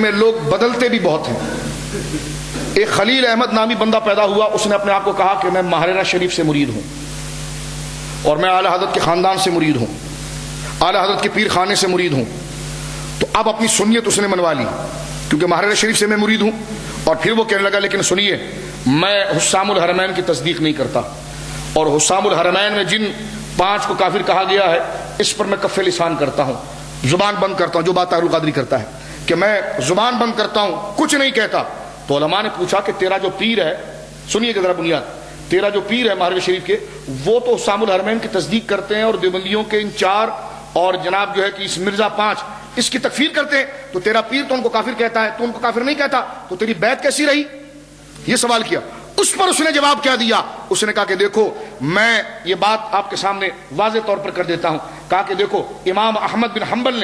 میں لوگ بدلتے بھی بہت ہیں. ایک خلیل احمد نامی بندہ پیدا ہوا, اس نے اپنے آپ کو کہا کہ میں ماہرہ شریف سے مرید ہوں اور میں اعلی حضرت کے خاندان سے مرید ہوں, اعلی حضرت کے پیر خانے سے مرید ہوں. تو اب اپنی سنیت اس نے منوا لی کیونکہ ماہرہ شریف سے میں مرید ہوں. اور پھر وہ کہنے لگا لیکن سنیے, میں حسام الحرمین کی تصدیق نہیں کرتا, اور حسام الحرمین میں جن 5 کو کافر کہا گیا ہے اس پر میں کف لسان کرتا ہوں, زبان بند کرتا ہوں, جو بات طاہر القادری کرتا ہے کہ میں زبان بند کرتا ہوں, کچھ نہیں کہتا. تو علماء نے پوچھا کہ تیرا جو پیر ہے, سنیے کہ ذرا بنیاد, تیرا جو پیر ہے ماہرہ شریف کے, وہ تو حسام الحرمین کی تصدیق کرتے ہیں اور دیوبندیوں کے ان 4 اور جناب جو ہے کہ اس مرزا 5 اس کی تکفیر کرتے ہیں, تو تیرا پیر تو ان کو کافر کہتا ہے, تو ان کو کافر نہیں کہتا, تو تیری بیعت کیسی رہی؟ یہ سوال کیا. اس پر اس نے جواب کیا دیا؟ اس نے کہا کہ دیکھو میں یہ بات آپ کے سامنے واضح طور پر کر دیتا ہوں. کہا کہ دیکھو امام احمد بن حنبل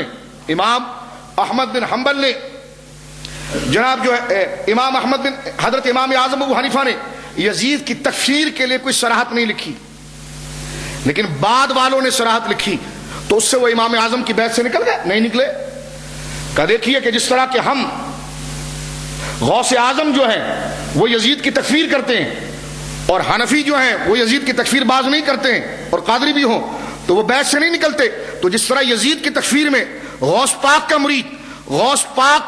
نے جناب جو ہے امام احمد بن حضرت امام اعظم ابو حنیفہ نے یزید کی تکفیر کے لیے کوئی صراحت نہیں لکھی, لیکن بعد والوں نے صراحت لکھی. تو اس سے وہ امام اعظم کی بیعت سے نکل گئے؟ نہیں نکلے. کہا دیکھیے کہ جس طرح کہ ہم غوث اعظم جو ہیں وہ یزید کی تکفیر کرتے ہیں اور حنفی جو ہیں وہ یزید کی تکفیر باز نہیں کرتے ہیں, اور قادری بھی ہوں تو وہ بیعت سے نہیں نکلتے, تو جس طرح یزید کی تکفیر میں غوث پاک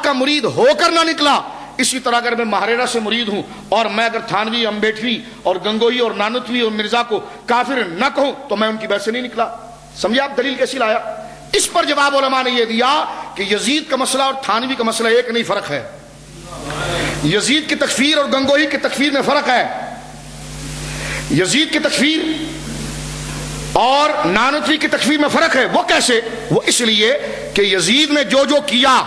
کا مرید ہو کر نہ نکلا, اسی طرح اگر میں ماہرہ سے مرید ہوں اور میں اگر تھانوی, امبیٹوی اور گنگوہی اور نانوتوی اور مرزا کو کافر نہ کہوں تو میں ان کی بیعت سے نہیں نکلا. سمجھے آپ دلیل کیسی لایا؟ اس پر جواب علماء نے یہ دیا کہ یزید کا مسئلہ اور تھانوی کا مسئلہ ایک نہیں, فرق ہے. یزید کی تکفیر اور گنگوہی کی تکفیر میں فرق ہے. یزید کی تکفیر اور نانوتوی کی تکفیر میں فرق ہے. وہ کیسے؟ وہ اس لیے کہ یزید نے جو کیا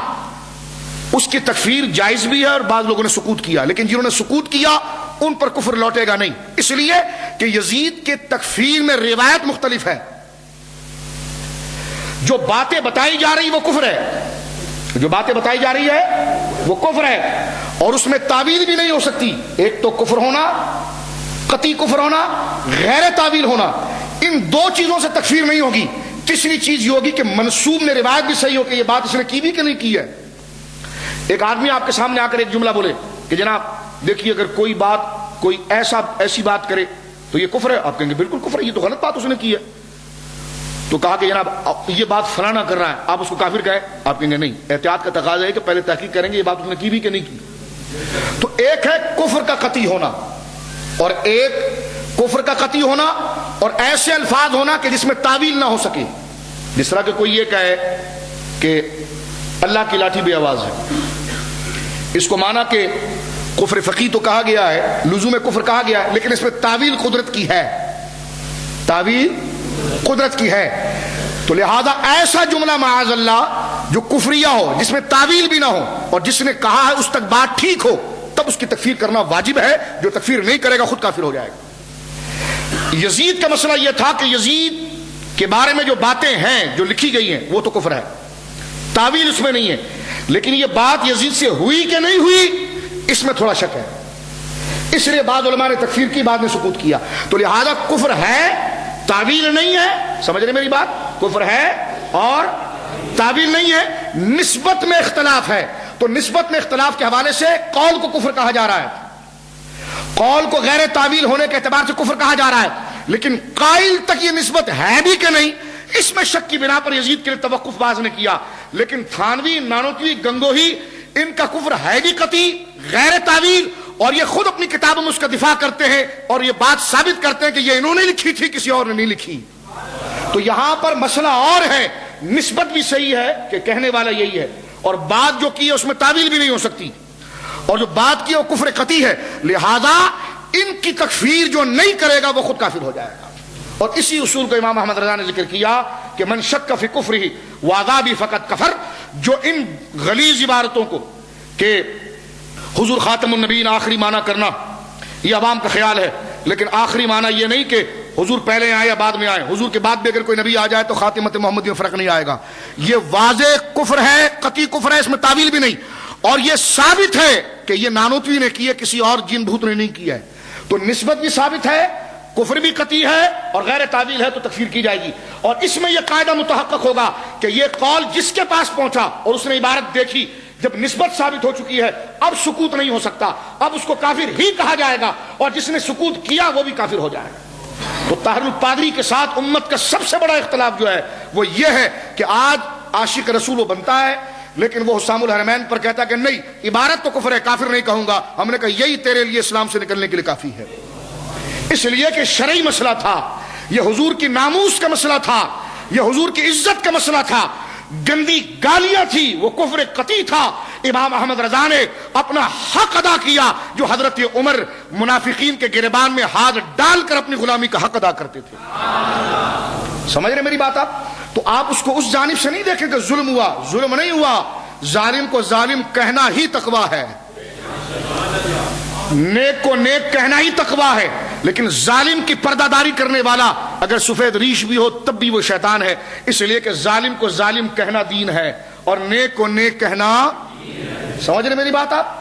اس کی تکفیر جائز بھی ہے اور بعض لوگوں نے سکوت کیا, لیکن جنہوں نے سکوت کیا ان پر کفر لوٹے گا نہیں, اس لیے کہ یزید کے تکفیر میں روایت مختلف ہے. جو باتیں بتائی جا رہی وہ کفر ہے, جو باتیں بتائی جا رہی ہے وہ کفر ہے, اور اس میں تعویل بھی نہیں ہو سکتی. ایک تو کفر ہونا, قطعی کفر ہونا, غیر تعویل ہونا, ان 2 چیزوں سے تکفیر نہیں ہوگی. تیسری چیز یہ ہوگی کہ منسوب میں روایت بھی صحیح ہو کہ یہ بات اس نے کی بھی کہ نہیں کی ہے. ایک آدمی آپ کے سامنے آ کر ایک جملہ بولے کہ جناب دیکھیے اگر کوئی ایسی بات کرے تو یہ کفر ہے, آپ کہیں گے بالکل کفر ہے, یہ تو غلط بات اس نے کی ہے. تو کہا کہ جناب یہ بات فلانا کر رہا ہے, آپ اس کو کافر کہیں, آپ کہیں گے نہیں, احتیاط کا تقاضا ہے کہ پہلے تحقیق کریں گے یہ بات اس نے کی بھی کہ نہیں کی. تو ایک ہے کفر کا قطعی ہونا اور ایک کفر کا قطعی ہونا اور ایسے الفاظ ہونا کہ جس میں تعویل نہ ہو سکے. جس طرح کہ کوئی یہ کہے کہ اللہ کی لاٹھی بے آواز ہے, اس کو مانا کہ کفر فقی تو کہا گیا ہے, لزوم کفر کہا گیا ہے, لیکن اس میں تعویل قدرت کی ہے, تعویل قدرت کی ہے. تو لہذا ایسا جملہ معاذ اللہ جو کفریہ ہو, جس میں تعویل بھی نہ ہو, اور جس نے کہا ہے اس تک بات ٹھیک ہو, تب اس کی تکفیر کرنا واجب ہے. جو تکفیر نہیں کرے گا خود کافر ہو جائے گا. یزید کا مسئلہ یہ تھا کہ یزید کے بارے میں جو باتیں ہیں جو لکھی گئی ہیں وہ تو کفر ہے, تعویل اس میں نہیں ہے, لیکن یہ بات یزید سے ہوئی کہ نہیں ہوئی اس میں تھوڑا شک ہے. اس لیے بعض علماء نے تکفیر کی, بعد میں سکوت کیا. تو لہذا کفر ہے, تعویل نہیں ہے. سمجھ رہے میری بات؟ کفر ہے اور تعویل نہیں ہے. نسبت میں اختلاف ہے, تو نسبت میں اختلاف کے حوالے سے قول کو کفر کہا جا رہا ہے, قول کو غیر تعویل ہونے کے اعتبار سے کفر کہا جا رہا ہے, لیکن قائل تک یہ نسبت ہے بھی کہ نہیں اس میں شک کی بنا پر یزید کے لیے توقف باز نے کیا. لیکن تھانوی, نانوتوی, گنگوہی ان کا کفر ہے بھی قطعی غیر تعویل, اور یہ خود اپنی کتابوں میں اس کا دفاع کرتے ہیں اور یہ بات ثابت کرتے ہیں کہ یہ انہوں نے لکھی تھی, کسی اور نے نہیں لکھی. تو یہاں پر مسئلہ اور ہے, نسبت بھی صحیح ہے کہ کہنے والا یہی ہے, اور بات جو کی ہے اس میں تعویل بھی نہیں ہو سکتی, اور جو بات کی ہے وہ کفر قطعی ہے. لہذا ان کی تکفیر جو نہیں کرے گا وہ خود کافر ہو جائے گا. اور اسی اصول کو امام احمد رضا نے ذکر کیا کہ من شک فی کفرہ وعذابہ فقد کفر. جو ان غلیظ عبارتوں کو کہ حضور خاتم النبیین آخری معنی کرنا یہ عوام کا خیال ہے, لیکن آخری معنی یہ نہیں کہ حضور پہلے آئے یا بعد میں آئے, حضور کے بعد بھی اگر کوئی نبی آ جائے تو خاتمت محمدی میں فرق نہیں آئے گا. یہ واضح کفر ہے, قطعی کفر ہے, اس میں تعویل بھی نہیں, اور یہ ثابت ہے کہ یہ نانوتوی نے کی ہے, کسی اور جن بھوت نے نہیں کیا ہے. تو نسبت بھی ثابت ہے, کفر بھی قطعی ہے, اور غیر تعویل ہے تو تکفیر کی جائے گی. اور اس میں یہ قاعدہ متحقق ہوگا کہ یہ قول جس کے پاس پہنچا اور اس نے عبارت دیکھی جب نسبت ثابت ہو چکی ہے اب سکوت نہیں ہو سکتا، اب اس کو کافر ہی کہا جائے گا، اور جس نے سکوت کیا وہ بھی کافر ہو جائے گا۔ تو طاہر الپادری کے ساتھ امت کا سب سے بڑا اختلاف جو ہے وہ یہ ہے کہ آج عاشق رسول وہ بنتا ہے، لیکن وہ حسام الحرمین پر کہتا ہے کہ نہیں، عبارت تو کفر ہے، کافر نہیں کہوں گا۔ ہم نے کہا یہی تیرے لیے اسلام سے نکلنے کے لیے کافی ہے، اس لیے کہ شرعی مسئلہ تھا، یہ حضور کی ناموس کا مسئلہ تھا، یہ حضور کی عزت کا مسئلہ تھا، گندی گالیاں تھی، وہ کفر قطعی تھا۔ امام احمد رضا نے اپنا حق ادا کیا جو حضرت عمر منافقین کے گریبان میں ہاتھ ڈال کر اپنی غلامی کا حق ادا کرتے تھے۔ سمجھ رہے میری بات آپ؟ تو آپ اس کو اس جانب سے نہیں دیکھیں کہ ظلم ہوا، ظلم نہیں ہوا، ظالم کو ظالم کہنا ہی تقویٰ ہے، نیک کو نیک کہنا ہی تقویٰ ہے، لیکن ظالم کی پردہ داری کرنے والا اگر سفید ریش بھی ہو تب بھی وہ شیطان ہے، اس لیے کہ ظالم کو ظالم کہنا دین ہے اور نیک کو نیک کہنا، سمجھ رہے میری بات آپ؟